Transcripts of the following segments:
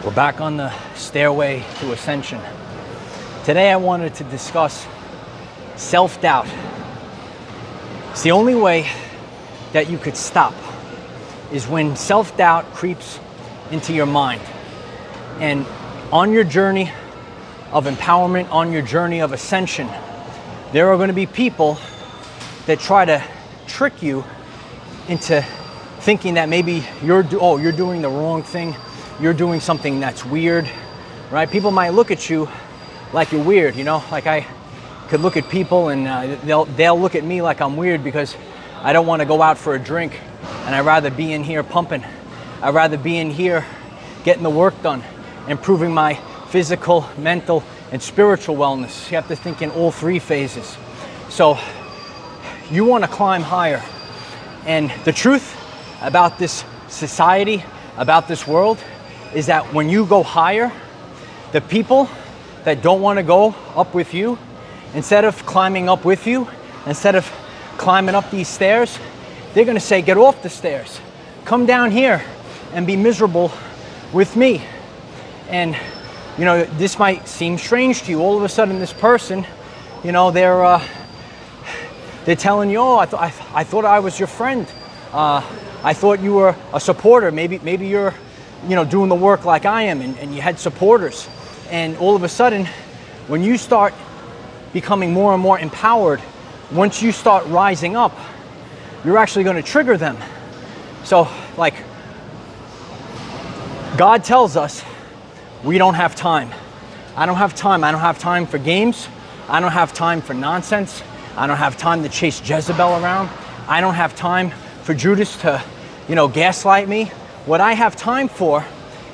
We're back on the stairway to Ascension. Today I wanted to discuss self-doubt. It's the only way that you could stop is when self-doubt creeps into your mind. And on your journey of empowerment, on your journey of ascension, there are going to be people that try to trick you into thinking that maybe you're doing the wrong thing. You're doing something that's weird, right? People might look at you like you're weird, you know? Like I could look at people and they'll look at me like I'm weird because I don't want to go out for a drink and I'd rather be in here pumping. I'd rather be in here getting the work done, improving my physical, mental, and spiritual wellness. You have to think in all three phases. So you want to climb higher. And the truth about this society, about this world, is that when you go higher, the people that don't want to go up with you, instead of climbing up with you, instead of climbing up these stairs, they're going to say, get off the stairs. Come down here and be miserable with me. And, you know, this might seem strange to you. All of a sudden, this person, you know, they're telling you, oh, I thought I was your friend. I thought you were a supporter. Maybe you're, you know, doing the work like I am, and you had supporters. And all of a sudden, when you start becoming more and more empowered, once you start rising up, you're actually going to trigger them. So, like, God tells us we don't have time. I don't have time. I don't have time for games. I don't have time for nonsense. I don't have time to chase Jezebel around. I don't have time for Judas to, you know, gaslight me. What I have time for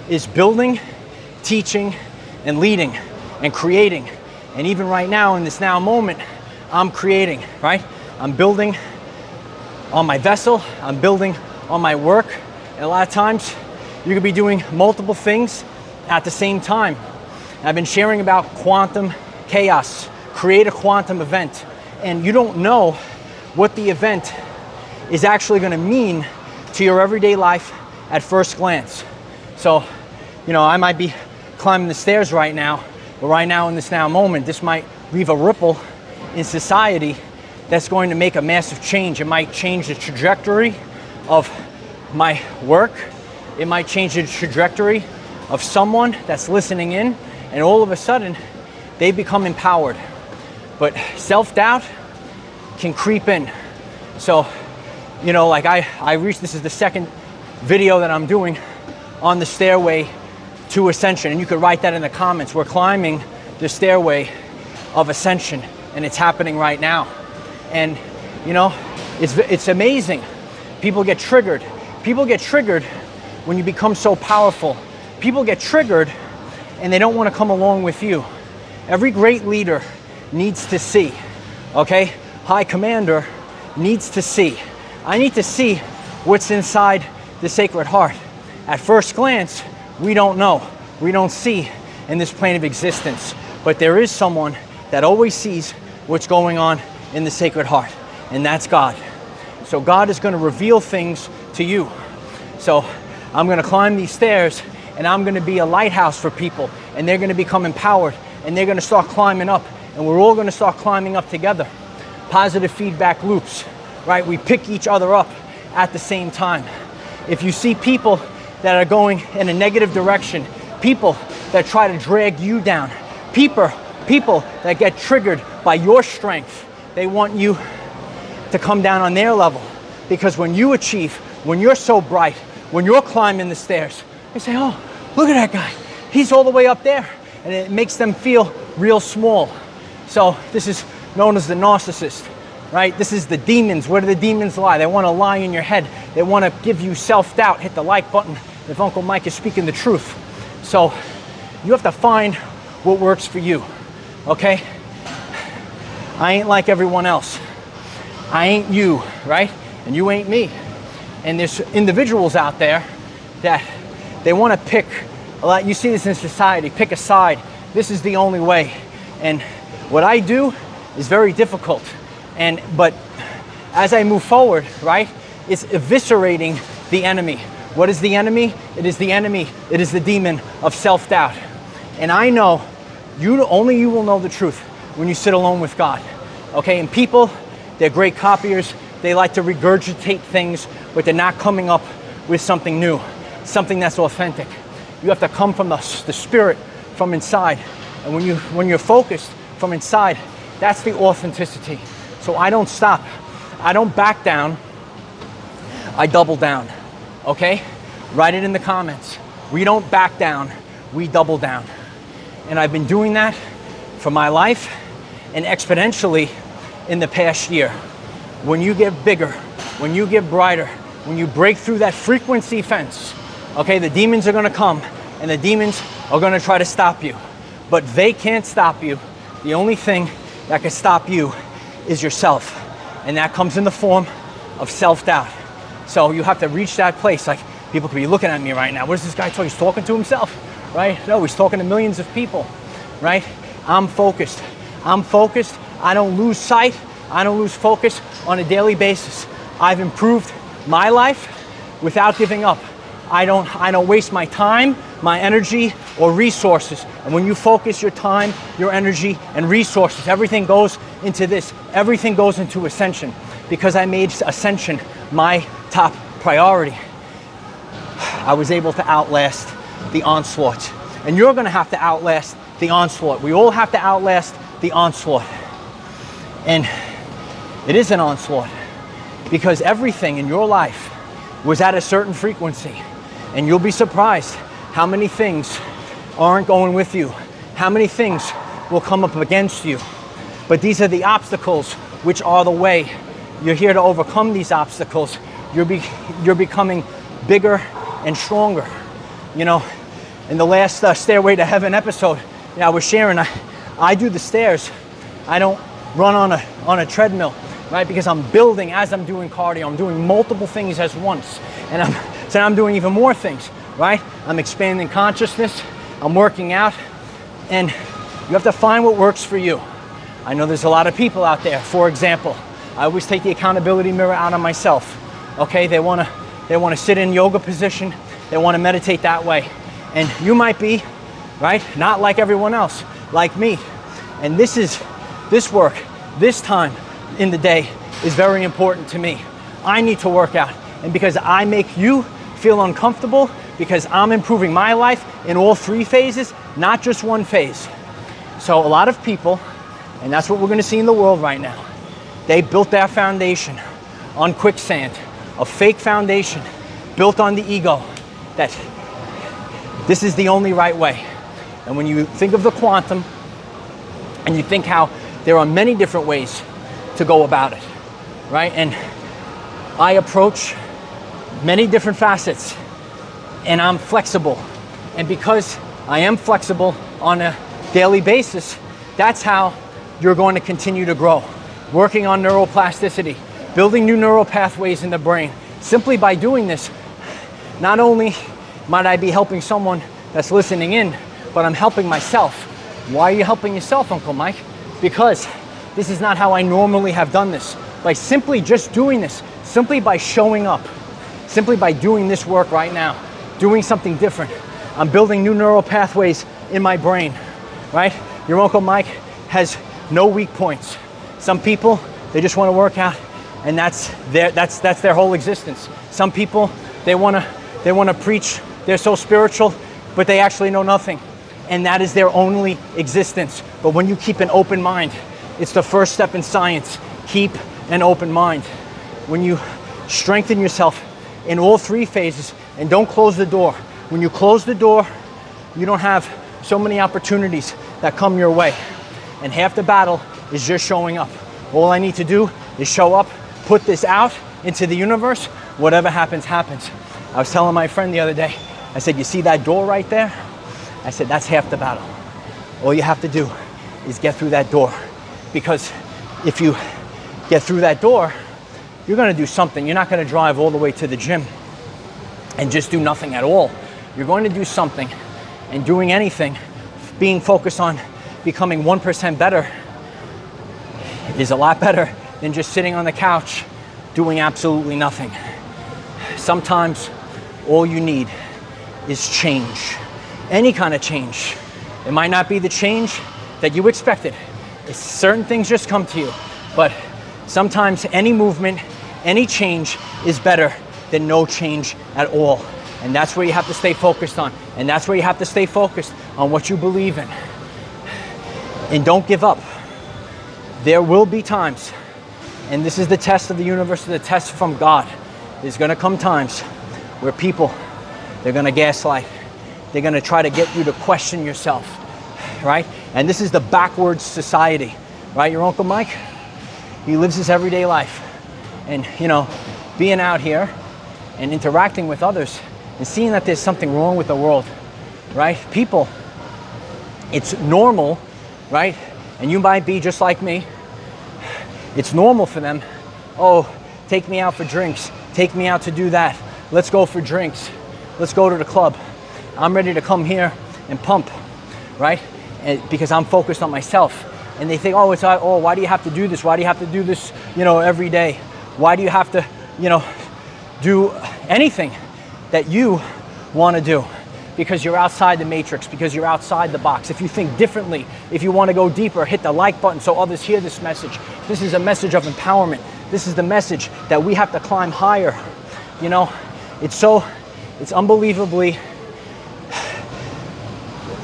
is building, teaching, and leading, and creating. And even right now, in this now moment, I'm creating, right? I'm building on my vessel. I'm building on my work. And a lot of times, you could be doing multiple things at the same time. I've been sharing about quantum chaos. Create a quantum event. And you don't know what the event is actually going to mean to your everyday life at first glance. So, you know, I might be climbing the stairs right now, but right now in this now moment, this might leave a ripple in society that's going to make a massive change. It might change the trajectory of my work. It might change the trajectory of someone that's listening in, and all of a sudden, they become empowered. But self-doubt can creep in. So, you know, like this is the second video that I'm doing on the stairway to Ascension. And you could write that in the comments. We're climbing the stairway of Ascension, and it's happening right now. And, you know, it's amazing. People get triggered. People get triggered when you become so powerful. People get triggered and they don't want to come along with you. Every great leader needs to see, okay? High commander needs to see. I need to see what's inside the Sacred Heart. At first glance, we don't know. We don't see in this plane of existence. But there is someone that always sees what's going on in the Sacred Heart, and that's God. So God is going to reveal things to you. So I'm going to climb these stairs, and I'm going to be a lighthouse for people, and they're going to become empowered, and they're going to start climbing up, and we're all going to start climbing up together. Positive feedback loops, right? We pick each other up at the same time. If you see people that are going in a negative direction, people that try to drag you down, people that get triggered by your strength, they want you to come down on their level. Because when you achieve, when you're so bright, when you're climbing the stairs, they say, oh, look at that guy. He's all the way up there. And it makes them feel real small. So this is known as the narcissist, right? This is the demons. Where do the demons lie? They want to lie in your head. They want to give you self-doubt. Hit the like button if Uncle Mike is speaking the truth. So you have to find what works for you, okay? I ain't like everyone else. I ain't you, right? And you ain't me. And there's individuals out there that they want to pick a lot. You see this in society, pick a side. This is the only way. And what I do is very difficult. But as I move forward, right, it's eviscerating the enemy. What is the enemy? It is the enemy. It is the demon of self-doubt. And I know only you will know the truth when you sit alone with God. Okay, and people, they're great copiers. They like to regurgitate things, but they're not coming up with something new, something that's authentic. You have to come from the spirit from inside. And when you're focused from inside, that's the authenticity. So I don't stop. I don't back down. I double down. Okay? Write it in the comments. We don't back down. We double down. And I've been doing that for my life and exponentially in the past year. When you get bigger, when you get brighter, when you break through that frequency fence, okay, the demons are gonna come and the demons are gonna try to stop you. But they can't stop you. The only thing that can stop you is yourself. And that comes in the form of self-doubt. So you have to reach that place. Like, people could be looking at me right now. What is this guy talking? He's talking to himself, right? No, he's talking to millions of people, right? I'm focused. I'm focused. I don't lose sight. I don't lose focus on a daily basis. I've improved my life without giving up. I don't waste my time, my energy, or resources. And when you focus your time, your energy, and resources, everything goes into this. Everything goes into Ascension, because I made Ascension my top priority. I was able to outlast the onslaught. And you're gonna have to outlast the onslaught. We all have to outlast the onslaught. And it is an onslaught, because everything in your life was at a certain frequency. And you'll be surprised how many things aren't going with you, how many things will come up against you. But these are the obstacles which are the way. You're here to overcome these obstacles. You're becoming bigger and stronger. You know, in the last Stairway to Heaven episode, I was sharing, I do the stairs. I don't run on a treadmill, right? Because I'm building as I'm doing cardio. I'm doing multiple things at once. And I'm doing even more things, right? I'm expanding consciousness. I'm working out. And you have to find what works for you. I know there's a lot of people out there. For example, I always take the accountability mirror out on myself. Okay, they want to sit in yoga position. They want to meditate that way. And you might be, right, not like everyone else, like me. And this work, this time in the day is very important to me. I need to work out. And because I make you feel uncomfortable, because I'm improving my life in all three phases, not just one phase. So a lot of people, and that's what we're gonna see in the world right now, they built their foundation on quicksand, a fake foundation built on the ego, that this is the only right way. And when you think of the quantum, and you think how there are many different ways to go about it, right? And I approach many different facets, and I'm flexible. And because I am flexible on a daily basis, that's how you're going to continue to grow. Working on neuroplasticity, building new neural pathways in the brain. Simply by doing this, not only might I be helping someone that's listening in, but I'm helping myself. Why are you helping yourself, Uncle Mike? Because this is not how I normally have done this. By simply just doing this, simply by showing up, simply by doing this work right now, doing something different, I'm building new neural pathways in my brain, right? Your Uncle Mike has no weak points. Some people, they just want to work out, and that's their whole existence. Some people, they want to preach, they're so spiritual, but they actually know nothing. And that is their only existence. But when you keep an open mind, it's the first step in science. Keep an open mind. When you strengthen yourself in all three phases, and don't close the door. When you close the door, you don't have so many opportunities that come your way. And half the battle is just showing up. All I need to do is show up, put this out into the universe. Whatever happens, happens. I was telling my friend the other day, I said, you see that door right there? I said, that's half the battle. All you have to do is get through that door. Because if you get through that door, you're gonna do something. You're not gonna drive all the way to the gym and just do nothing at all. You're going to do something, and doing anything, being focused on becoming 1% better is a lot better than just sitting on the couch doing absolutely nothing. Sometimes all you need is change. Any kind of change. It might not be the change that you expected. Certain things just come to you. But sometimes any movement, any change is better than no change at all. And that's where you have to stay focused on. And that's where you have to stay focused on what you believe in. And don't give up. There will be times, and this is the test of the universe, the test from God. There's gonna come times where people, they're gonna gaslight. They're gonna try to get you to question yourself, right? And this is the backwards society, right? Your Uncle Mike, he lives his everyday life. And, you know, being out here and interacting with others and seeing that there's something wrong with the world, right? People, it's normal, right? And you might be just like me. It's normal for them. Oh, take me out for drinks. Take me out to do that. Let's go for drinks. Let's go to the club. I'm ready to come here and pump, right? And because I'm focused on myself. And they think, oh, why do you have to do this? Why do you have to do this, you know, every day? Why do you have to, you know, do anything that you want to do? Because you're outside the matrix, because you're outside the box. If you think differently, if you want to go deeper, hit the like button so others hear this message. This is a message of empowerment. This is the message that we have to climb higher. You know, it's unbelievably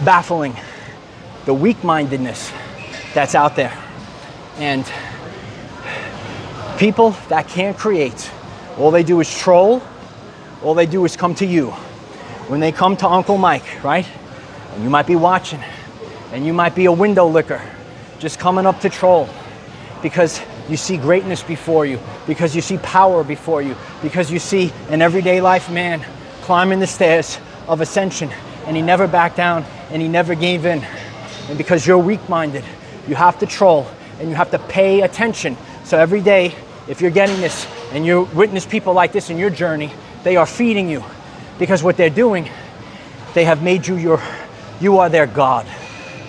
baffling, the weak-mindedness that's out there. And people that can't create, all they do is troll, all they do is come to you. When they come to Uncle Mike, right? And you might be watching, and you might be a window licker, just coming up to troll, because you see greatness before you, because you see power before you, because you see an everyday life man climbing the stairs of ascension, and he never backed down, and he never gave in. And because you're weak-minded, you have to troll, and you have to pay attention. So every day, if you're getting this, and you witness people like this in your journey, they are feeding you. Because what they're doing, they have made you are their God.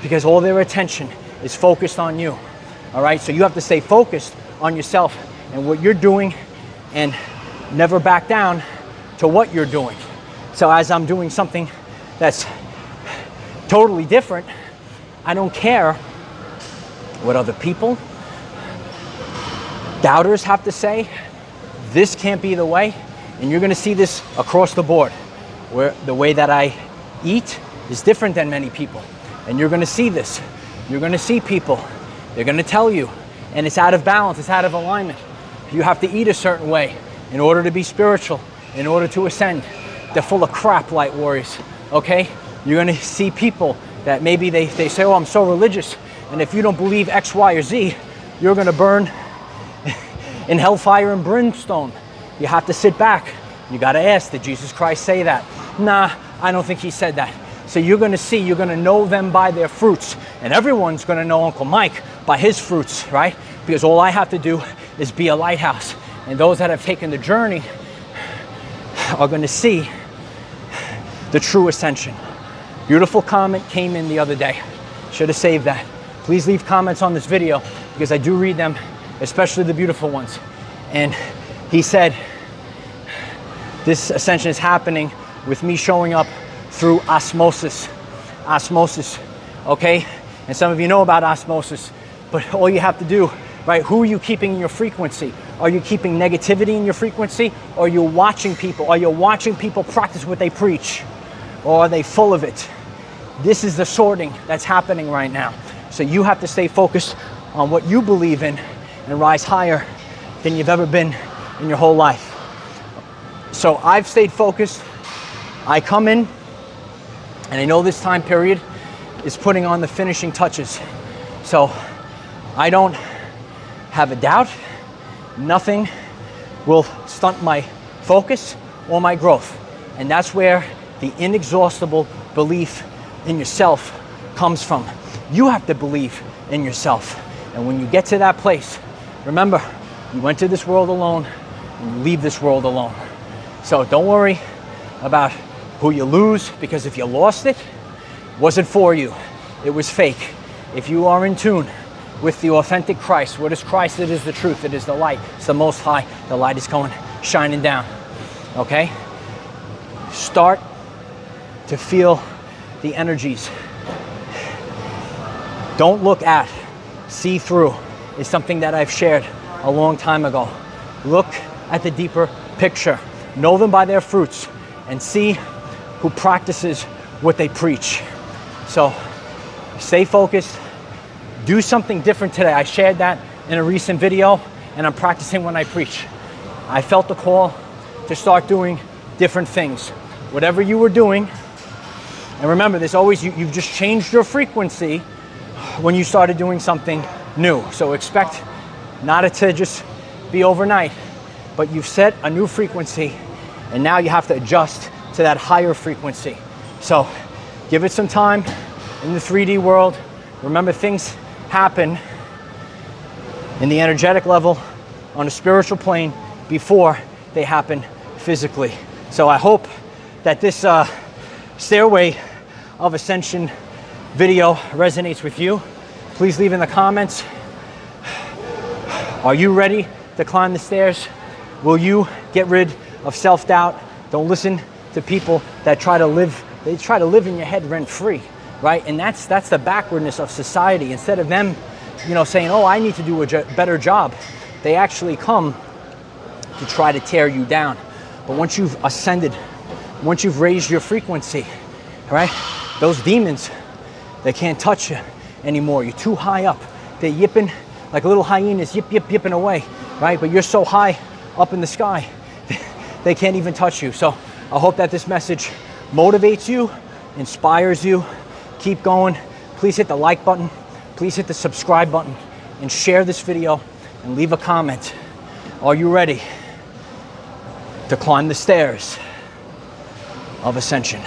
Because all their attention is focused on you. All right, so you have to stay focused on yourself and what you're doing and never back down to what you're doing. So as I'm doing something that's totally different, I don't care what other people, doubters have to say. This can't be the way. And you're gonna see this across the board, where the way that I eat is different than many people. And you're gonna see this. You're gonna see people, they're gonna tell you, and it's out of balance, it's out of alignment. You have to eat a certain way in order to be spiritual, in order to ascend. They're full of crap, light warriors, okay? You're gonna see people that maybe they say, oh, I'm so religious, and if you don't believe X, Y, or Z, you're gonna burn in hellfire and brimstone. You have to sit back. You got to ask, did Jesus Christ say that? Nah, I don't think he said that. So you're going to see, you're going to know them by their fruits. And everyone's going to know Uncle Mike by his fruits, right? Because all I have to do is be a lighthouse. And those that have taken the journey are going to see the true ascension. Beautiful comment came in the other day. Should have saved that. Please leave comments on this video because I do read them, especially the beautiful ones. And he said, this ascension is happening with me showing up through osmosis. Osmosis, okay? And some of you know about osmosis, but all you have to do, right? Who are you keeping in your frequency? Are you keeping negativity in your frequency? Or are you watching people? Are you watching people practice what they preach? Or are they full of it? This is the sorting that's happening right now. So you have to stay focused on what you believe in and rise higher than you've ever been in your whole life. So I've stayed focused. I come in, and I know this time period is putting on the finishing touches. So I don't have a doubt. Nothing will stunt my focus or my growth. And that's where the inexhaustible belief in yourself comes from. You have to believe in yourself. And when you get to that place, remember, you went to this world alone, and you leave this world alone. So don't worry about who you lose, because if you lost it, it wasn't for you. It was fake. If you are in tune with the authentic Christ, what is Christ? It is the truth. It is the light. It's the Most High. The light is shining down. Okay? start to feel the energies. Don't look at, see through is something that I've shared a long time ago. Look at the deeper picture. Know them by their fruits and see who practices what they preach. So stay focused. Do something different today. I shared that in a recent video, and I'm practicing when I preach. I felt the call to start doing different things. Whatever you were doing, and remember, there's always, you've just changed your frequency when you started doing something new. So expect not it to just be overnight, but you've set a new frequency, and now you have to adjust to that higher frequency. So give it some time in the 3D world. Remember, things happen in the energetic level, on a spiritual plane, before they happen physically. So I hope that this Stairway of Ascension video resonates with you. Please leave in the comments, are you ready to climb the stairs? Will you get rid of self-doubt? Don't listen to people that try to live in your head rent-free, right? And that's the backwardness of society. Instead of them, saying, oh, I need to do a better job, they actually come to try to tear you down. But once you've ascended, once you've raised your frequency, right, those demons, they can't touch you anymore. You're too high up. They're yipping like little hyenas, yipping away, right? But you're so high up in the sky, they can't even touch you. So I hope that this message motivates you, inspires you. Keep going. Please hit the like button. Please hit the subscribe button and share this video and leave a comment. Are you ready to climb the stairs of Ascension?